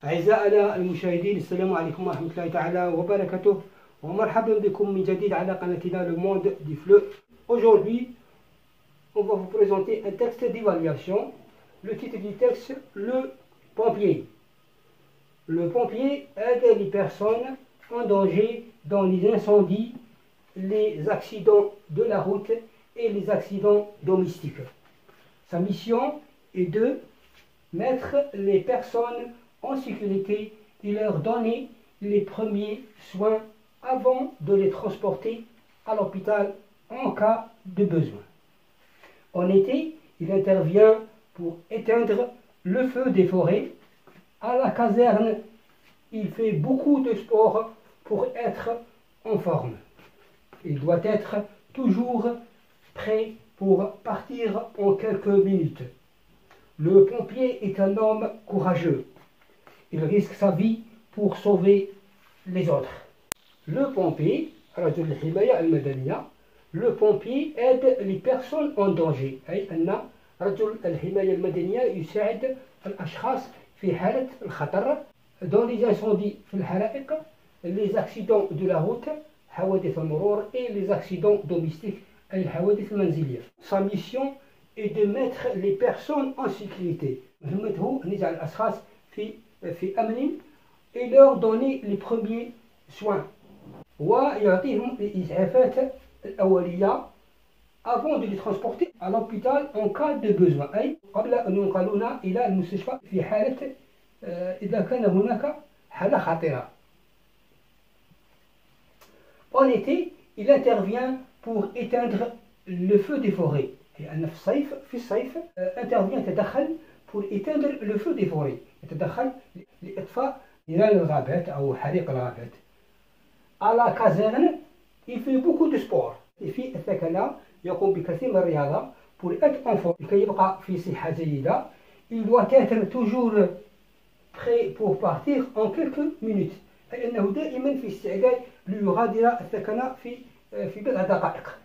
أعزائنا المشاهدين، السلام عليكم ورحمة الله تعالى وبركاته، ومرحبا بكم من جديد على قناتنا Le Monde du Fleu. Aujourd'hui, on va vous présenter un texte d'évaluation. Le titre du texte, le pompier. Le pompier aide les personnes en danger dans les incendies, les accidents de la route et les accidents domestiques. Sa mission est de mettre les personnes en sécurité et leur donner les premiers soins avant de les transporter à l'hôpital en cas de besoin. En été, il intervient pour éteindre le feu des forêts. À la caserne, il fait beaucoup de sport pour être en forme. Il doit être toujours prêt pour partir en quelques minutes. Le pompier est un homme courageux. Il risque sa vie pour sauver les autres. Le pompier, le pompier aide les personnes en danger. أي أن رجل الحماية المدنية يساعد الأشخاص في حالة الخطر dans les incendies في الحرائق, les accidents de la route, حوادث المرور, et les accidents domestiques, أي الحوادث المنزلية. Sa mission est de mettre les personnes en sécurité. مهمته أن يجعل الأشخاص في أمن et leur donner les premiers soins. ويعطيهم الإسعافات الأولية avant de les transporter à l'hôpital en cas de besoin, أي قبل أن ينقلون إلى المستشفى في حالة إذا كان هناك حالة خطيرة. En été, il intervient pour éteindre le feu des forêts. لأن في الصيف intervient يتدخل pour éteindre le feu des forêts. يتدخل لإطفاء نيران الغابات أو حريق الغابات. À la caserne, il fait beaucoup de sport. في الثكنة يقوم بكثير من الرياضة pour être en forme. لكي يبقى في صحة جيدة, il doit être toujours prêt pour partir en quelques minutes. أي أنه دائما في استعداد ليغادر الثكنة في بضع دقائق.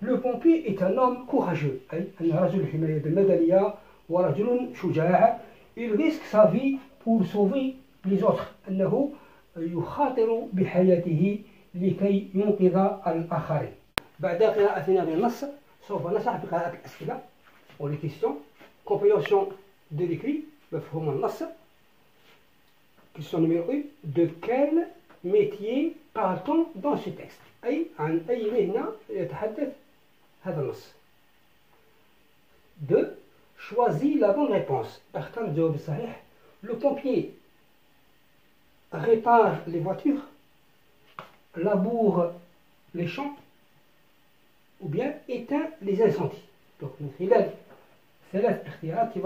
Le pompier est un homme courageux. أي أن رجل الحماية المدنية ورجل شجاع. Il risque sa vie pour sauver les autres. أنه يخاطر بحياته لكي ينقذ الآخرين. بعد قراءتنا للنص سوف نشرح بقراءة الأسئلة ou les questions. Compréhension de l'écrit, مفهوم النص. Question numéro 1. De quel métier parle-t-on dans ce texte؟ أي عن أي مهنة يتحدث هذا النص. 2. Choisis la bonne réponse. اختر الجواب الصحيح. Le pompier répare les voitures, laboure les champs ou bien éteint les incendies. Donc من خلال ثلاث اختيارات tu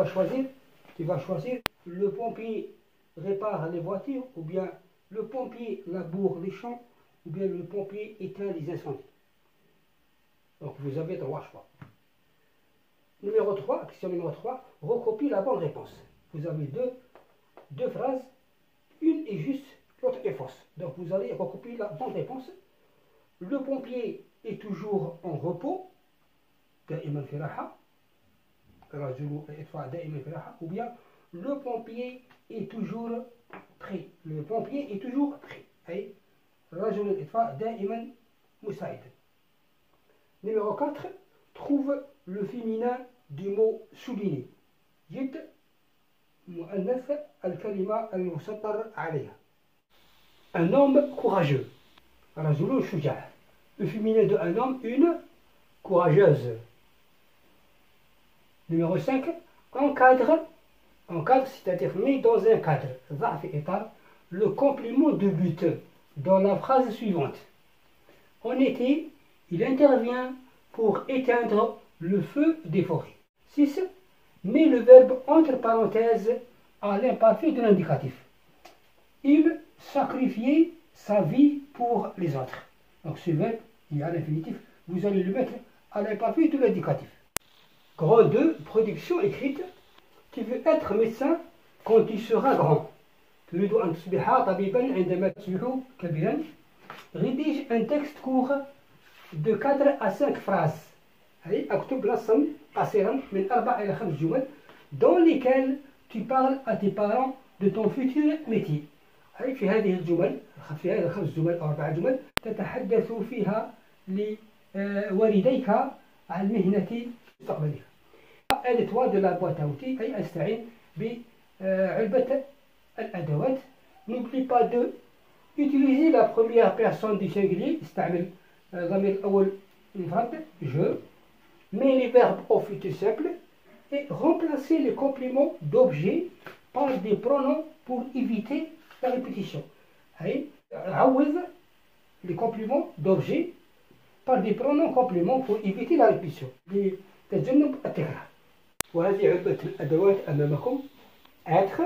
vas choisir le pompier répare les voitures, ou bien le pompier laboure les champs, ou bien le pompier éteint les incendies. Donc vous avez 3 choix. Numéro 3, question numéro 3, recopie la bonne réponse. Vous avez deux phrases, une est juste, l'autre est fausse. Donc vous allez recopier la bonne réponse. Le pompier est toujours en repos, دائما في راحة, رجل الإطفاء دائما في راحة, ou bien le pompier est toujours prêt. Le pompier est toujours prêt. أي رجل الإطفاء دائما مساعدا. Numéro 4, trouve le féminin du mot souligné. جد مؤنث الكلمة المسطر عليها. Un homme courageux. رجل شجاع. Le féminin de un homme, une courageuse. Numéro 5, encadre, c'est-à-dire met dans un cadre, ضع في إطار, le complément de but dans la phrase suivante. En été, il intervient pour éteindre le feu des forêts. 6. Met le verbe entre parenthèses à l'imparfait de l'indicatif. Il sacrifiait sa vie pour les autres. Donc ce verbe, il est à l'infinitif, vous allez le mettre à l'imparfait de l'indicatif. Grand 2, production écrite. Tu veux être médecin quand tu seras grand. تريد أن تصبح طبيبا عندما تصبح كبيرا. Rédige un texte court de 4 à 5 phrases. أي اكتب نصا قصيرا من 4 إلى 5 جمل dans lesquelles tu parles à tes parents de ton futur métier. أي في هذه الجمل، في هذه الخمس جمل أو 4 جمل تتحدث فيها لوالديك عن مهنة مستقبلك. الإتوا de la boîte à outils أي أستعين بعلبة الأدوات. N'oublie pas de utiliser la première personne du singulier. استعمل ضمير الأول مفرد je. Mets les verbes au futur simple et remplacer les compléments d'objet par des pronoms pour éviter la répétition. أي عوض les compléments d'objet par des pronoms compléments pour éviter la répétition. لتجنب التكرار. وهذه علبة الأدوات أمامكم. être,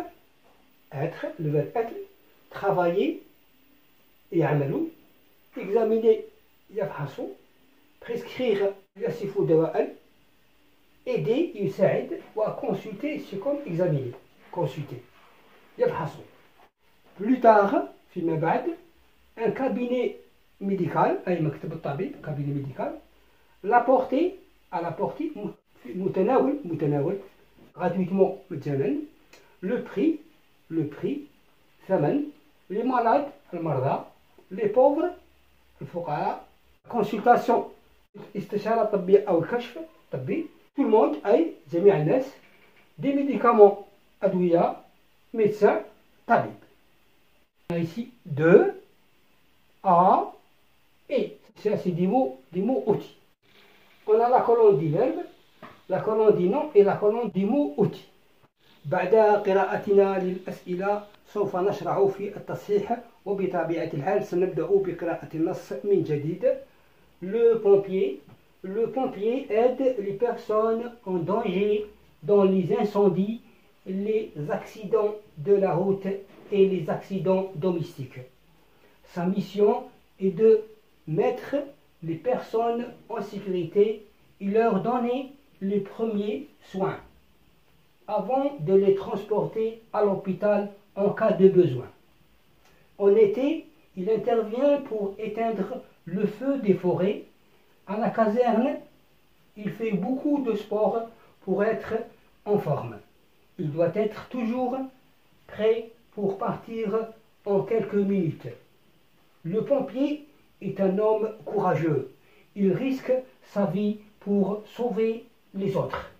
le verbe être, travailler يعمل, examiner يفحص, prescrire يصف دواء, aider يساعد, وconsulter c'est comme examiner, consulter يفحص. Plus tard فيما بعد un cabinet médical أي مكتب الطبيب cabinet médical. La portée à la portée متناول gratuitement مجانا. Le prix ثمن. Les malades المرضى. Les pauvres الفقراء. consultation استشارة طبية أو الكشف طبي. tout le monde أي جميع الناس. des médicaments أدوية. médecin طبيب. Ici 2 A et ça c'est des mots outils. On a la colonne du verbe, la colonne du nom et la colonne du mot outil. بعد قراءتنا للأسئلة سوف نشرع في التصحيح وبطبيعة الحال سنبدأ بقراءة النص من جديد. Le pompier aide les personnes en danger dans les incendies, les accidents de la route et les accidents domestiques. Sa mission est de mettre les personnes en sécurité et leur donner les premiers soins avant de les transporter à l'hôpital en cas de besoin. En été, il intervient pour éteindre le feu des forêts. À la caserne, il fait beaucoup de sport pour être en forme. Il doit être toujours prêt pour partir en quelques minutes. Le pompier est un homme courageux. Il risque sa vie pour sauver les autres.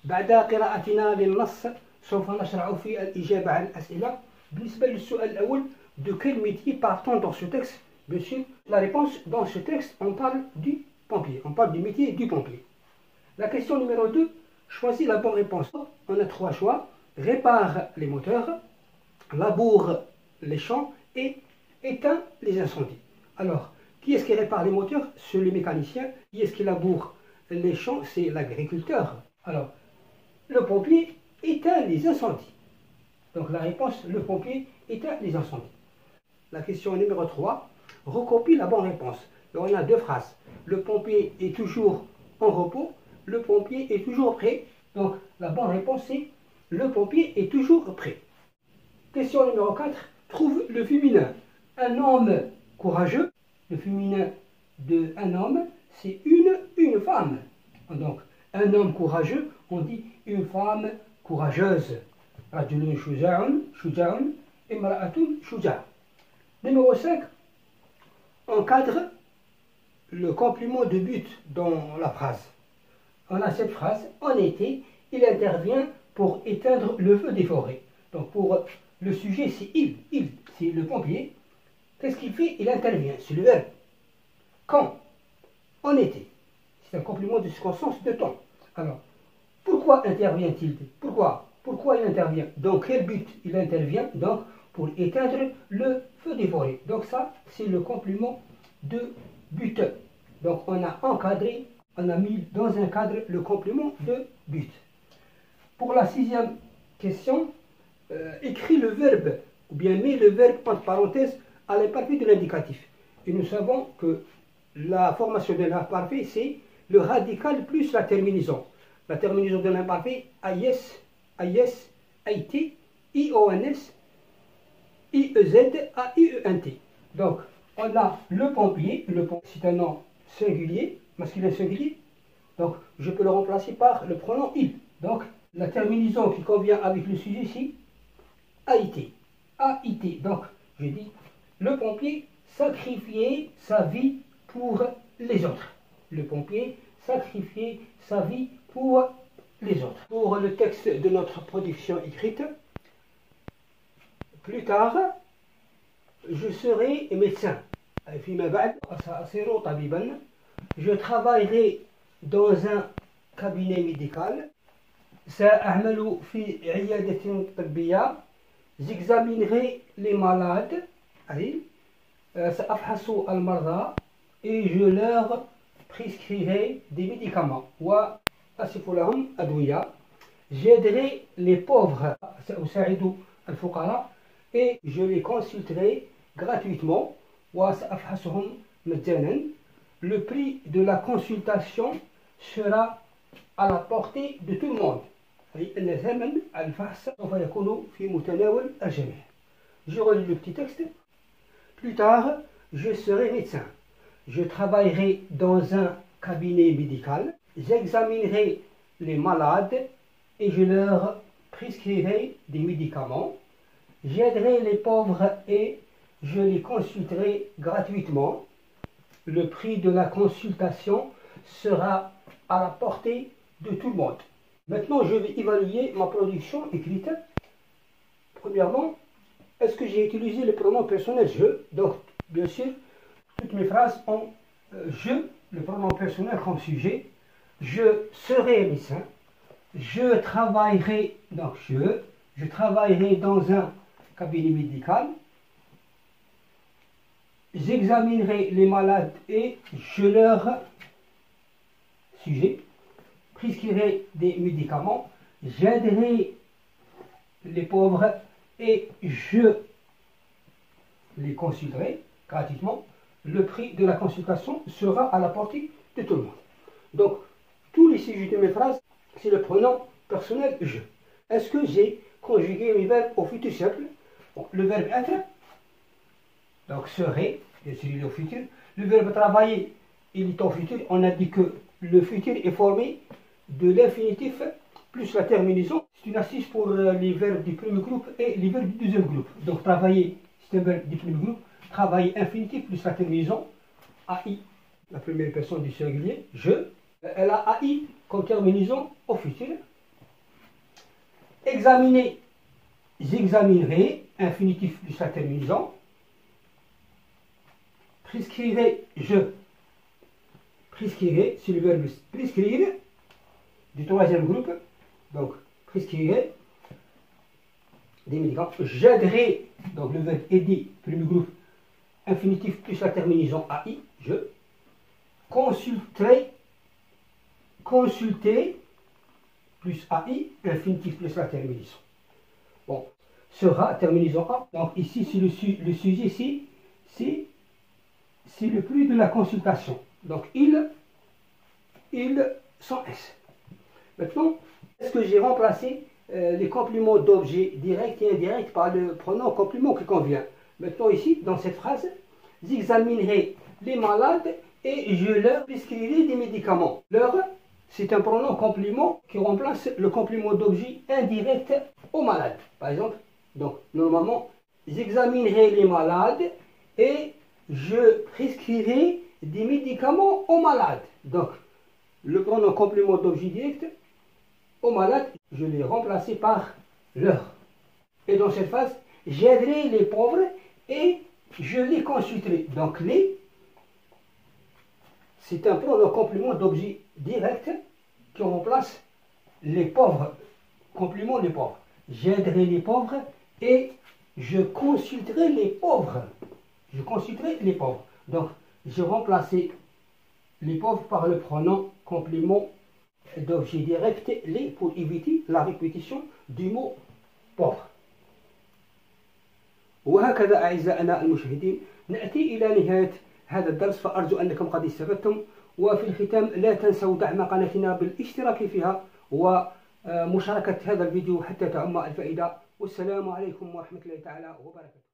بعد قراءتنا للنص سوف نشرع في الإجابة عن الأسئلة. بالنسبة للسؤال الأول de quel métier parle-t-on dans ce texte? Bien sûr, la réponse dans ce texte, on parle du pompier. On parle du métier du pompier. La question numéro 2, choisis la bonne réponse. On a 3 choix. Répare les moteurs, laboure les champs et éteint les incendies. Alors, qui est-ce qui répare les moteurs? C'est le mécanicien. Qui est-ce qui laboure les champs? C'est l'agriculteur. Alors, le pompier éteint les incendies. Donc la réponse, le pompier éteint les incendies. La question numéro 3, recopie la bonne réponse. Et on a 2 phrases. Le pompier est toujours en repos. Le pompier est toujours prêt. Donc la bonne réponse c'est le pompier est toujours prêt. Question numéro 4, trouve le féminin. Un homme courageux. Le féminin de un homme, c'est une femme. Donc un homme courageux, on dit une femme courageuse. رجل شجاع امرأة شجاع. Numéro 5, encadre le complément de but dans la phrase. On a cette phrase, en été, il intervient pour éteindre le feu des forêts. Donc pour le sujet, c'est il, c'est le pompier. Qu'est-ce qu'il fait? Il intervient, c'est le verbe. Quand? En été. C'est un complément de circonstance de temps. Alors, pourquoi intervient-il? Pourquoi il intervient? Dans quel but il intervient? Donc, pour éteindre le feu des forêts. Donc ça, c'est le complément de but. Donc on a encadré, on a mis dans un cadre le complément de but. Pour la 6e question, écris le verbe, ou bien mets le verbe entre parenthèses à l'imparfait de l'indicatif. Et nous savons que la formation de l'imparfait, c'est le radical plus la terminaison. La terminaison de l'imparfait, AIS, AIT, IONS, IEZ, AIENT. Donc, on a le pompier, c'est un nom singulier, masculin singulier. Donc, je peux le remplacer par le pronom il. Donc, la terminaison qui convient avec le sujet ici, AIT. AIT. Donc, je dis, le pompier sacrifiait sa vie pour les autres. Le pompier sacrifiait sa vie pour les autres. Pour le texte de notre production écrite, plus tard, je serai médecin. Je travaillerai dans un cabinet médical. سأعمل في عيادة طبية. J'examinerai les malades. سأفحص المرضى et je leur prescrirai des médicaments. وأصف لهم أدوية. J'aiderai les pauvres. سأساعد الفقراء et je les consulterai gratuitement. وسأفحصهم مجانا. Le prix de la consultation sera à la portée de tout le monde. أن ثمن الفحص سوف يكون في متناول الجميع. Je relis le petit texte. Plus tard, je serai médecin. Je travaillerai dans un cabinet médical. J'examinerai les malades et je leur prescrirai des médicaments. J'aiderai les pauvres et je les consulterai gratuitement. Le prix de la consultation sera à la portée de tout le monde. Maintenant, je vais évaluer ma production écrite. Premièrement, est-ce que j'ai utilisé le pronom personnel je? Donc, bien sûr, toutes mes phrases ont je, le pronom personnel comme sujet. Je serai médecin. Je travaillerai, donc je travaillerai dans un cabinet médical. J'examinerai les malades et je leur sujet prescrirai des médicaments. J'aiderai les pauvres et je les consulterai gratuitement. Le prix de la consultation sera à la portée de tout le monde. Donc, tous les sujets de mes phrases, c'est le pronom personnel je. Est-ce que j'ai conjugué mes verbes au futur simple? Bon, le verbe être, donc serait, bien sûr il est au futur. Le verbe travailler, il est au futur. On a dit que le futur est formé de l'infinitif plus la terminaison. C'est une astuce pour les verbes du premier groupe et les verbes du deuxième groupe. Donc travailler, c'est un verbe du premier groupe. Travailler infinitif plus la terminaison AI, la première personne du singulier, je. Elle a AI comme terminaison au futur. Examiner, j'examinerai, infinitif plus la terminaison. Prescrirai, je. Prescrirai, c'est le verbe prescrire du troisième groupe. Donc, prescrirai des médicaments. J'aiderai, donc le verbe aider, premier groupe, infinitif plus la terminaison AI, je. Consulterai, consulter plus AI, infinitif plus la terminaison. Bon, sera, terminaison A. Donc ici, c'est le sujet, c'est le prix de la consultation. Donc il sans S. Maintenant, est-ce que j'ai remplacé les compléments d'objet direct et indirect par le pronom complément qui convient? Maintenant ici, dans cette phrase, j'examinerai les malades et je leur prescrirai des médicaments. Leur, c'est un pronom complément qui remplace le complément d'objet indirect aux malades. Par exemple, donc normalement, j'examinerai les malades et je prescrirai des médicaments aux malades. Donc, le pronom complément d'objet direct aux malades, je l'ai remplacé par leur. Et dans cette phase, j'aiderai les pauvres et je les consulterai. Donc, les, c'est un pronom complément d'objet direct qui remplace les pauvres. Complément les pauvres. J'aiderai les pauvres et je consulterai les pauvres. Je consulterai les pauvres. Donc, j'ai remplacé les pauvres par le pronom complément d'objet direct les pour éviter la répétition du mot pauvre. وهكذا أعزائنا المشاهدين نأتي إلى نهاية هذا الدرس، فأرجو أنكم قد استفدتم. وفي الختام لا تنسوا دعم قناتنا بالاشتراك فيها ومشاركة هذا الفيديو حتى تعم الفائدة. والسلام عليكم ورحمة الله تعالى وبركاته.